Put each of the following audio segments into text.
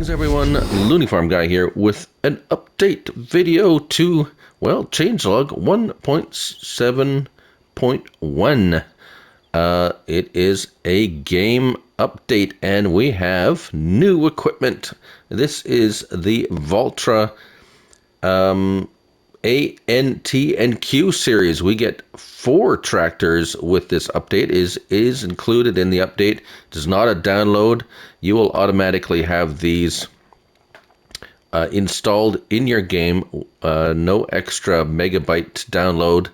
Greetings everyone, Looney Farm Guy here with an update video to, well, changelog 1.7.1. It is a game update and we have new equipment. This is the Valtra A, N, T, and Q series. We get 4 tractors with this update. Is included in the update. It is not a download. You will automatically have these installed in your game. No extra megabyte download.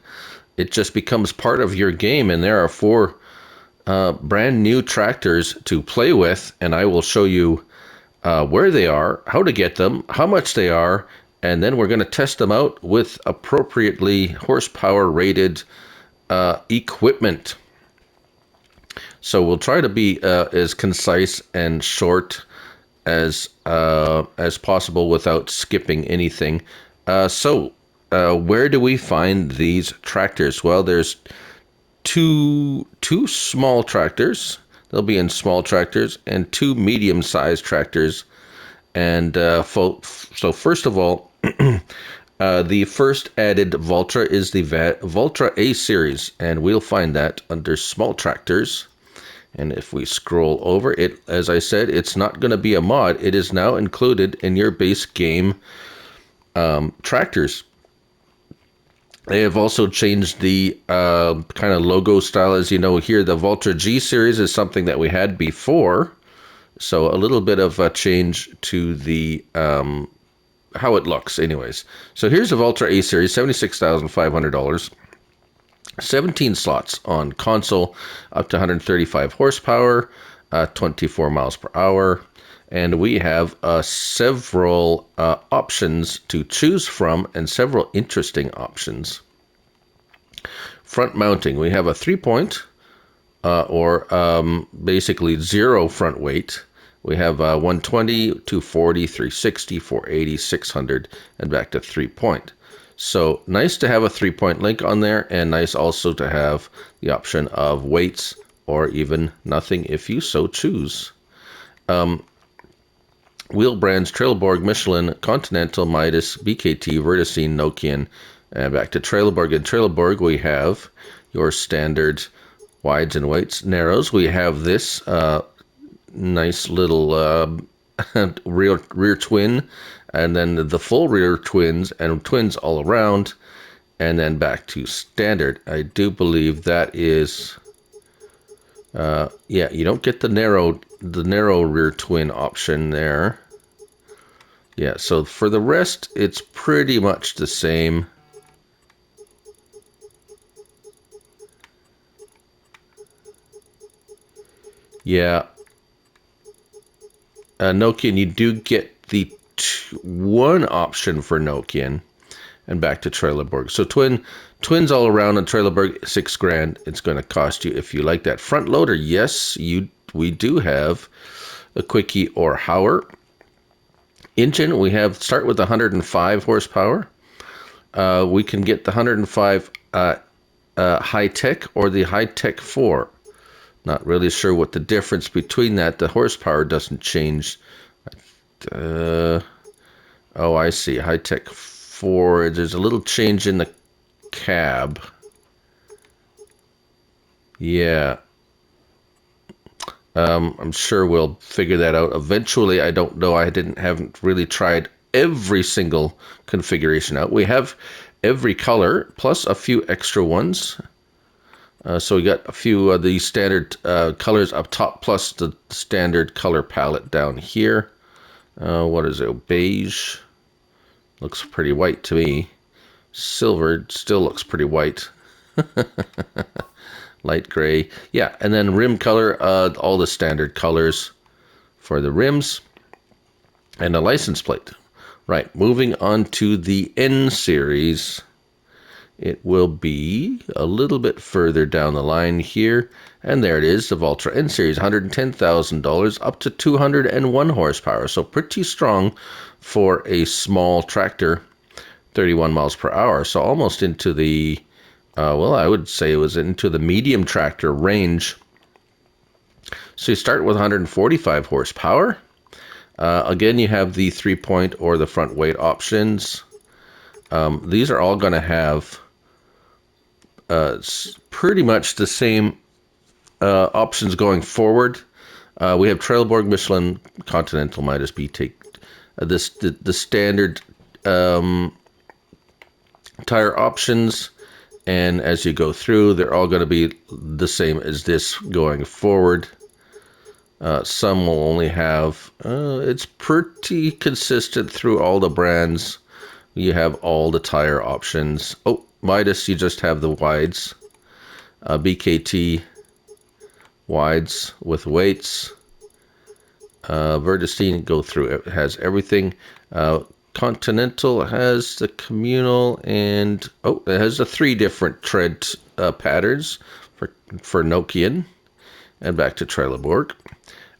It just becomes part of your game, and there are 4 brand new tractors to play with, and I will show you where they are, how to get them, how much they are, and then we're going to test them out with appropriately horsepower rated equipment. So we'll try to be as concise and short as possible without skipping anything. So where do we find these tractors? Well, there's two small tractors. They'll be in small tractors, and 2 medium-sized tractors. And so first of all, the first added Valtra is the Valtra A Series, and we'll find that under small tractors. And if we scroll over it, as I said, it's not going to be a mod. It is now included in your base game tractors. They have also changed the kind of logo style. As you know here, the Valtra G Series is something that we had before. So a little bit of a change to the how it looks anyways. So here's the Valtra A Series, $76,500. 17 slots on console, up to 135 horsepower, 24 miles per hour. And we have several options to choose from and several interesting options. Front mounting, we have a 3-point or basically 0 front weight. We have 120, 240, 360, 480, 600, and back to 3-point. So nice to have a 3-point link on there, and nice also to have the option of weights or even nothing if you so choose. Wheel brands: Trelleborg, Michelin, Continental, Midas, BKT, Verticene, Nokian, and back to Trelleborg. In Trelleborg we have your standard wides and weights. Narrows, we have this nice little rear twin, and then the full rear twins and twins all around, and then back to standard. I do believe that is yeah, you don't get the narrow rear twin option there. Yeah, so for the rest it's pretty much the same. Yeah, Nokian, you do get the one option for Nokian, and back to Trelleborg. So twins all around on Trelleborg, $6,000. It's going to cost you if you like that. Front loader, yes, we do have a Quickie or Hauer. Engine, we have start with 105 horsepower. We can get the 105 high tech or the high tech 4. Not really sure what the difference between that. The horsepower doesn't change. Oh, I see. High-tech 4. There's a little change in the cab. Yeah. I'm sure we'll figure that out eventually. I don't know. I haven't really tried every single configuration out. We have every color plus a few extra ones. So we got a few of the standard colors up top, plus the standard color palette down here. What is it? Beige. Looks pretty white to me. Silver still looks pretty white. Light gray. Yeah, and then rim color, all the standard colors for the rims. And a license plate. Right, moving on to the N Series. It will be a little bit further down the line here. And there it is, the Valtra N Series, $110,000, up to 201 horsepower. So pretty strong for a small tractor, 31 miles per hour. So almost into the, well, I would say it was into the medium tractor range. So you start with 145 horsepower. Again, you have the 3-point or the front weight options. These are all going to have pretty much the same options going forward. We have Trelleborg, Michelin, Continental, Midas, B. Take the standard tire options, and as you go through, they're all going to be the same as this going forward. Some will only have, it's pretty consistent through all the brands. You have all the tire options. Oh, Midas, you just have the wides. BKT, wides with weights. Vervaet, go through it, has everything. Continental has the communal, and it has the 3 different tread patterns for Nokian. And back to Trelleborg.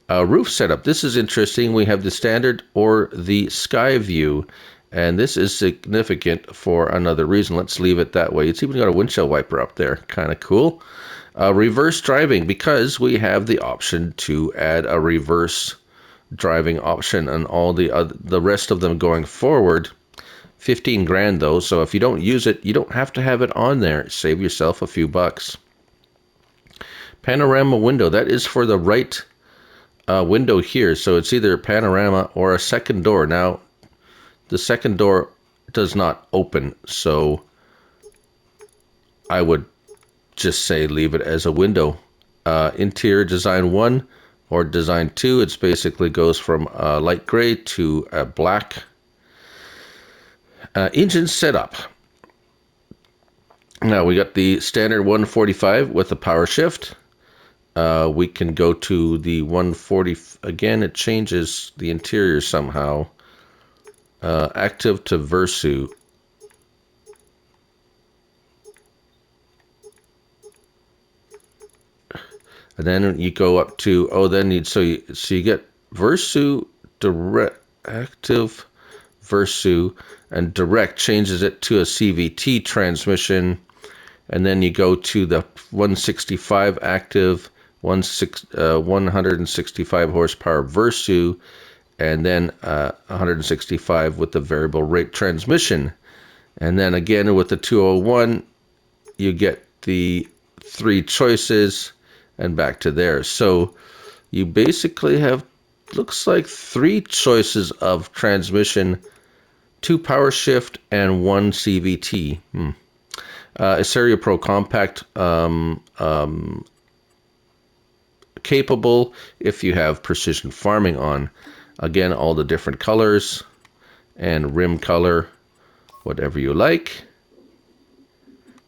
Roof setup. This is interesting. We have the standard or the sky view, and this is significant for another reason. Let's leave it that way. It's even got a windshield wiper up there. Kind of cool. Reverse driving, because we have the option to add a reverse driving option, and all the rest of them going forward. 15 grand though, so if you don't use it, you don't have to have it on there. Save yourself a few bucks. Panorama window, that is for the right window here, so it's either panorama or a second door. Now, the second door does not open, so I would just say leave it as a window. Interior design 1 or design 2, it's basically goes from light gray to black. Engine setup. Now we got the standard 145 with the power shift. We can go to the 140, again it changes the interior somehow. Active to Versu. And then you go up to, so you get Versu, direct, active, Versu, and direct changes it to a CVT transmission. And then you go to the 165 active, 165 horsepower Versu, and then 165 with the variable rate transmission. And then again with the 201, you get the 3 choices and back to there. So you basically have, looks like 3 choices of transmission, 2 power shift and 1 CVT. Aceria Pro Compact, capable if you have precision farming on. Again, all the different colors and rim color, whatever you like,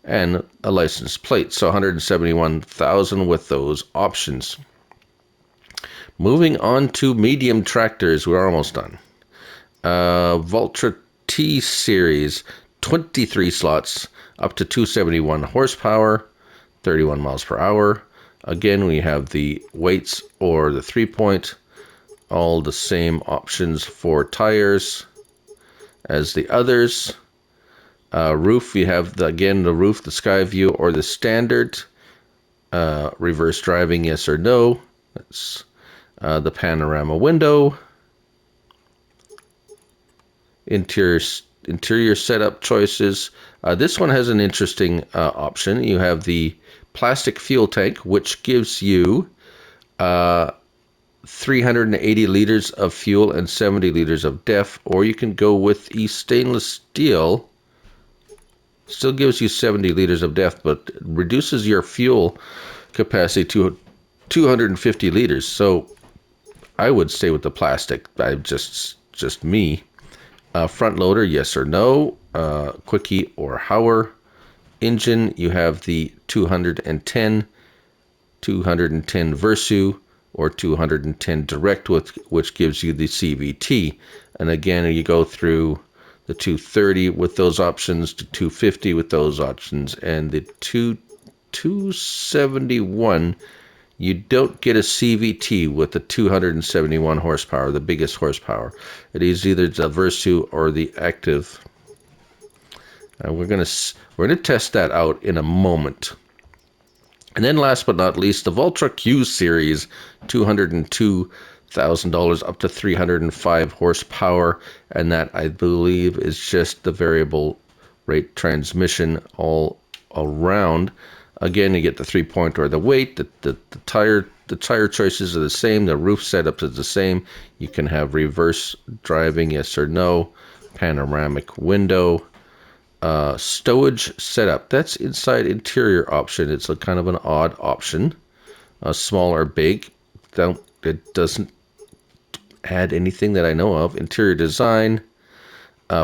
and a license plate. So 171,000 with those options. Moving on to medium tractors, we're almost done. Valtra T Series, 23 slots, up to 271 horsepower, 31 miles per hour. Again, we have the weights or the 3-point, all the same options for tires as the others. Roof, you have the roof, the sky view, or the standard. Reverse driving, yes or no. That's the panorama window. Interior setup choices. This one has an interesting option. You have the plastic fuel tank, which gives you 380 liters of fuel and 70 liters of DEF, or you can go with stainless steel. Still gives you 70 liters of DEF, but reduces your fuel capacity to 250 liters. So I would stay with the plastic. Just me. Front loader, yes or no. Quickie or Hauer. Engine, you have the 210 Versu, or 210 direct, which gives you the CVT. And again, you go through the 230 with those options, to 250 with those options, and the 271, you don't get a CVT with the 271 horsepower, the biggest horsepower. It is either the Versu or the active. We're gonna test that out in a moment. And then last but not least, the Voltra Q Series, 202 $1,000 up to 305 horsepower, and that I believe is just the variable rate transmission all around. Again, you get the 3-point or the weight. The tire choices are the same. The roof setup is the same. You can have reverse driving, yes or no. Panoramic window. Stowage setup. That's inside interior option. It's a kind of an odd option. Small or big. It doesn't add anything that I know of. Interior design.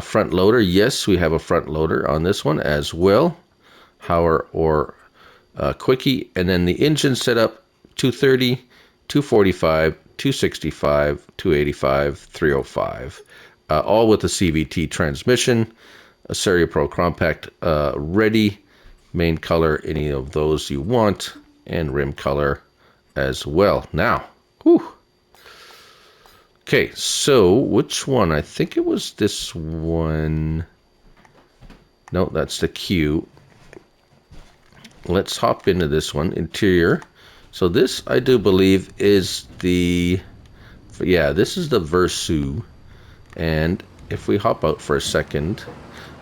Front loader. Yes, we have a front loader on this one as well. Power or quickie. And then the engine setup, 230, 245, 265, 285, 305. All with a CVT transmission. A Serie Pro Compact ready. Main color, any of those you want. And rim color as well. Now, whew. Okay, so which one? I think it was this one. No, that's the Q. Let's hop into this one, interior. So this, I do believe, is the, yeah, this is the Versu. And if we hop out for a second,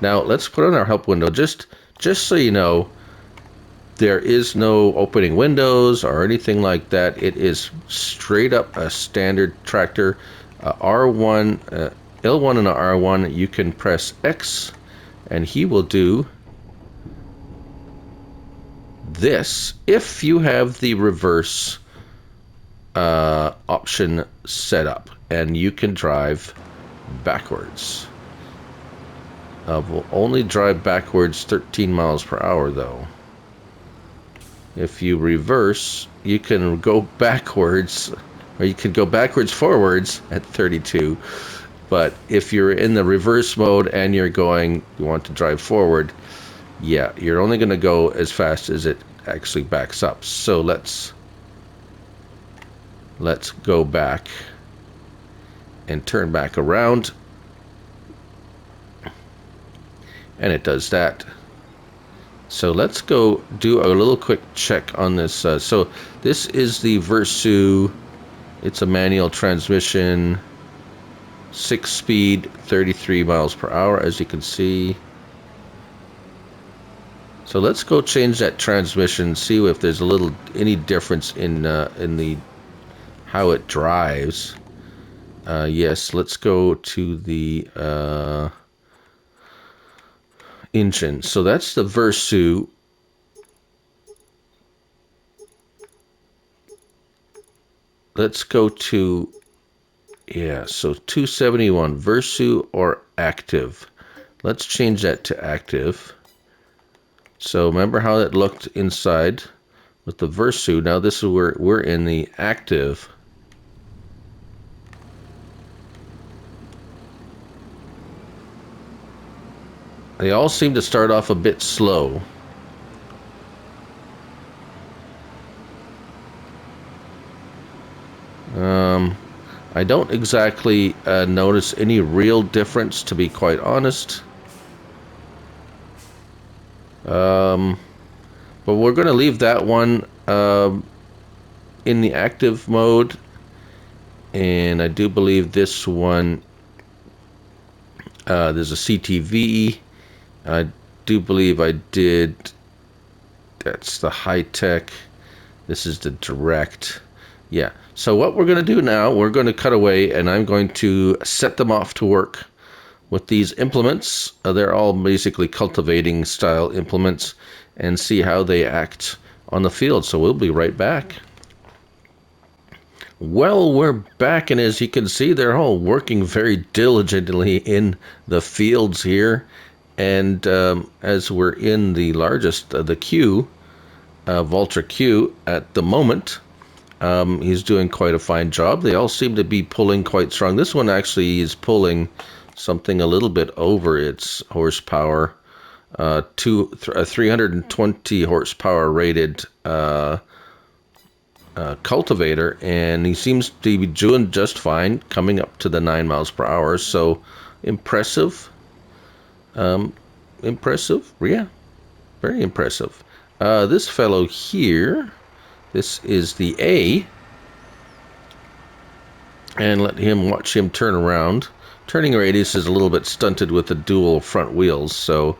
now let's put on our help window. Just so you know, there is no opening windows or anything like that. It is straight up a standard tractor. R1, L1 and R1, you can press X, and he will do this if you have the reverse option set up, and you can drive backwards. Will only drive backwards 13 miles per hour though. If you reverse, you can go backwards, or you can go backwards forwards at 32. But if you're in the reverse mode and you want to drive forward, yeah, you're only going to go as fast as it actually backs up. So let's go back and turn back around. And it does that. So let's go do a little quick check on this. So this is the Versu. It's a manual transmission, 6-speed, 33 miles per hour, as you can see. So let's go change that transmission, see if there's any difference in the how it drives. Yes, let's go to the engine. So that's the Versu. Let's go to, yeah, so 271, Versu or active. Let's change that to active. So remember how it looked inside with the Versu. Now this is where we're in the active. They all seem to start off a bit slow. I don't exactly notice any real difference, to be quite honest. But we're going to leave that one in the active mode. And I do believe this one, there's a CTV. I do believe I did, that's the high tech. This is the direct. Yeah, so what we're going to do now, we're going to cut away, and I'm going to set them off to work with these implements. They're all basically cultivating style implements, and see how they act on the field. So we'll be right back. Well, we're back, and as you can see, they're all working very diligently in the fields here. And as we're in the largest, the Q, Voltra Q at the moment, he's doing quite a fine job. They all seem to be pulling quite strong. This one actually is pulling something a little bit over its horsepower, to a 320 horsepower rated cultivator, and he seems to be doing just fine, coming up to the 9 miles per hour. So impressive. Impressive, yeah, very impressive. This fellow here, this is the A. and watch him turn around. Turning radius is a little bit stunted with the dual front wheels, so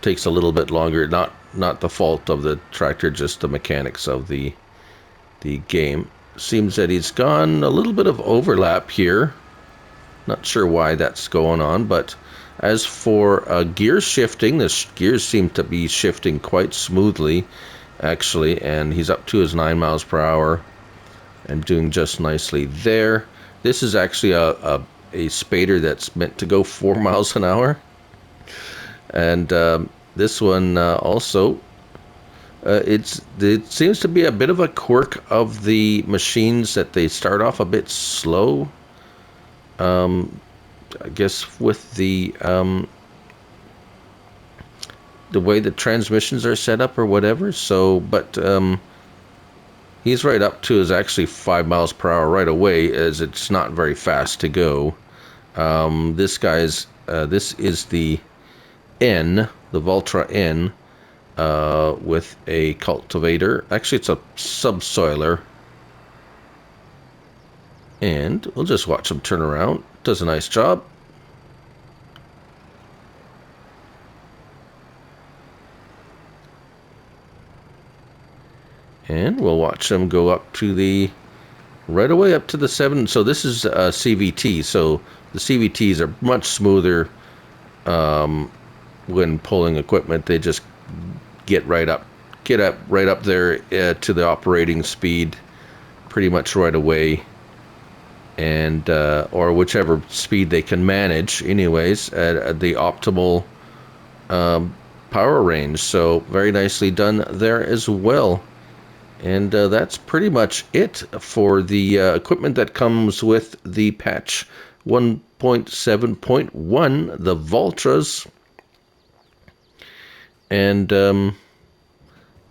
takes a little bit longer. Not the fault of the tractor, just the mechanics of the game. Seems that he's gone a little bit of overlap here. Not sure why that's going on, but as for gear shifting, the gears seem to be shifting quite smoothly, actually, and he's up to his 9 miles per hour and doing just nicely there. This is actually a spader that's meant to go 4 miles an hour, and this one also. It seems to be a bit of a quirk of the machines that they start off a bit slow. I guess with the way the transmissions are set up or whatever. So, but he's right up to is actually 5 miles per hour right away, as it's not very fast to go. This is the N, the Valtra N, with a cultivator. Actually, it's a subsoiler. And we'll just watch him turn around. Does a nice job. And we'll watch him go up to right away up to the 7. So this is CVT. So the CVTs are much smoother when pulling equipment. They just get right up there to the operating speed pretty much right away. And or whichever speed they can manage anyways at the optimal power range. So very nicely done there as well. And that's pretty much it for the equipment that comes with the patch 1.7.1, the Valtras. And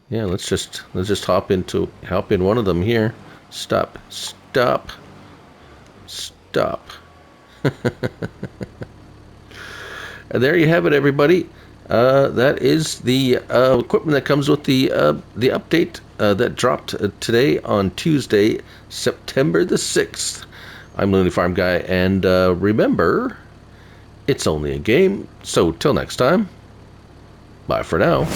yeah, let's just hop in one of them here. Stop. And there you have it, everybody. That is the equipment that comes with the update that dropped today on Tuesday, September the 6th. I'm Looney Farm Guy, and remember, it's only a game. So till next time, bye for now.